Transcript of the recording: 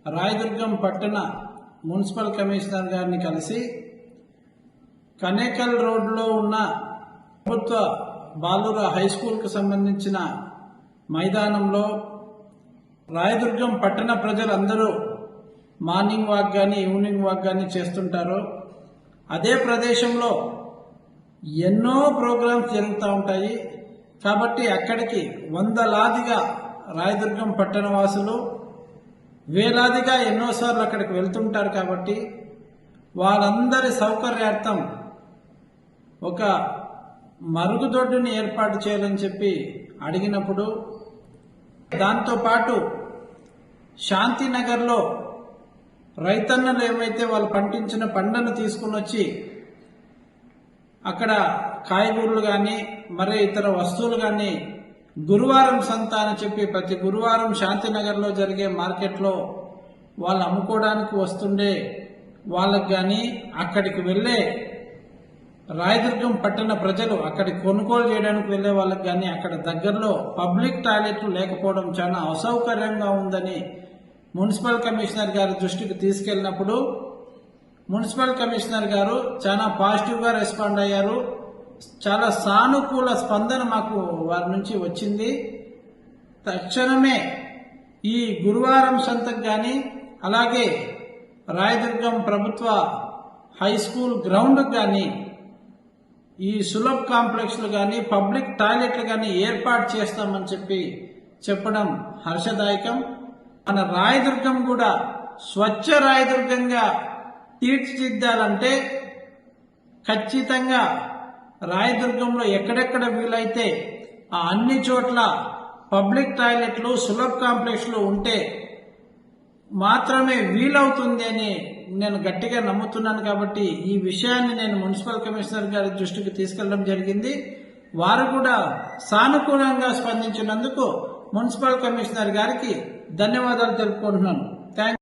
రాయదుర్గం పట్టణ municipal commissioner గారిని కలిసి కనేకల్ రోడ్లో ఉన్న ప్రభుత్వ బాలుర హై స్కూల్కు సంబంధించిన మైదానంలో రాయదుర్గం పట్టణ ప్రజలందరూ మార్నింగ్ వాక్ కానీ ఈవినింగ్ వాక్ కానీ చేస్తుంటారు. అదే ప్రదేశంలో ఎన్నో ప్రోగ్రామ్స్ జరుగుతూ ఉంటాయి. కాబట్టి అక్కడికి వందలాదిగా రాయదుర్గం పట్టణ వాసులు వేలాదిగా ఎన్నోసార్లు అక్కడికి వెళ్తుంటారు. కాబట్టి వాళ్ళందరి సౌకర్యార్థం ఒక మరుగుదొడ్డుని ఏర్పాటు చేయాలని చెప్పి అడిగినప్పుడు, దాంతోపాటు శాంతినగర్లో రైతన్నలు ఏమైతే వాళ్ళు పండించిన పంటను తీసుకుని వచ్చి అక్కడ కాయగూరలు కానీ మరే ఇతర వస్తువులు కానీ గురువారం సంత అని చెప్పి ప్రతి గురువారం శాంతినగర్లో జరిగే మార్కెట్లో వాళ్ళు అమ్ముకోవడానికి వస్తుండే వాళ్ళకి కానీ అక్కడికి వెళ్ళే రాయదుర్గం పట్టణ ప్రజలు అక్కడికి కొనుగోలు చేయడానికి వెళ్ళే వాళ్ళకి కానీ అక్కడ దగ్గరలో పబ్లిక్ టాయిలెట్లు లేకపోవడం చాలా అసౌకర్యంగా ఉందని మున్సిపల్ కమిషనర్ గారి దృష్టికి తీసుకెళ్లినప్పుడు మున్సిపల్ కమిషనర్ గారు చాలా పాజిటివ్గా రెస్పాండ్ అయ్యారు. చాలా సానుకూల స్పందన మాకు వారి నుంచి వచ్చింది. తక్షణమే ఈ గురువారం సంతకు కానీ అలాగే రాయదుర్గం ప్రభుత్వ హై స్కూల్ గ్రౌండ్కి కానీ ఈ సులభ్ కాంప్లెక్స్లు కానీ పబ్లిక్ టాయిలెట్లు కానీ ఏర్పాటు చేస్తామని చెప్పడం హర్షదాయకం. మన రాయదుర్గం కూడా స్వచ్ఛ రాయదుర్గంగా తీర్చిదిద్దాలంటే ఖచ్చితంగా రాయదుర్గంలో ఎక్కడెక్కడ వీలైతే ఆ అన్ని చోట్ల పబ్లిక్ టాయిలెట్లు సులభ్ కాంప్లెక్స్లు ఉంటే మాత్రమే వీలవుతుంది అని నేను గట్టిగా నమ్ముతున్నాను. కాబట్టి ఈ విషయాన్ని నేను మున్సిపల్ కమిషనర్ గారి దృష్టికి తీసుకెళ్లడం జరిగింది. వారు కూడా సానుకూలంగా స్పందించినందుకు మున్సిపల్ కమిషనర్ గారికి ధన్యవాదాలు తెలుపుకుంటున్నాను. థ్యాంక్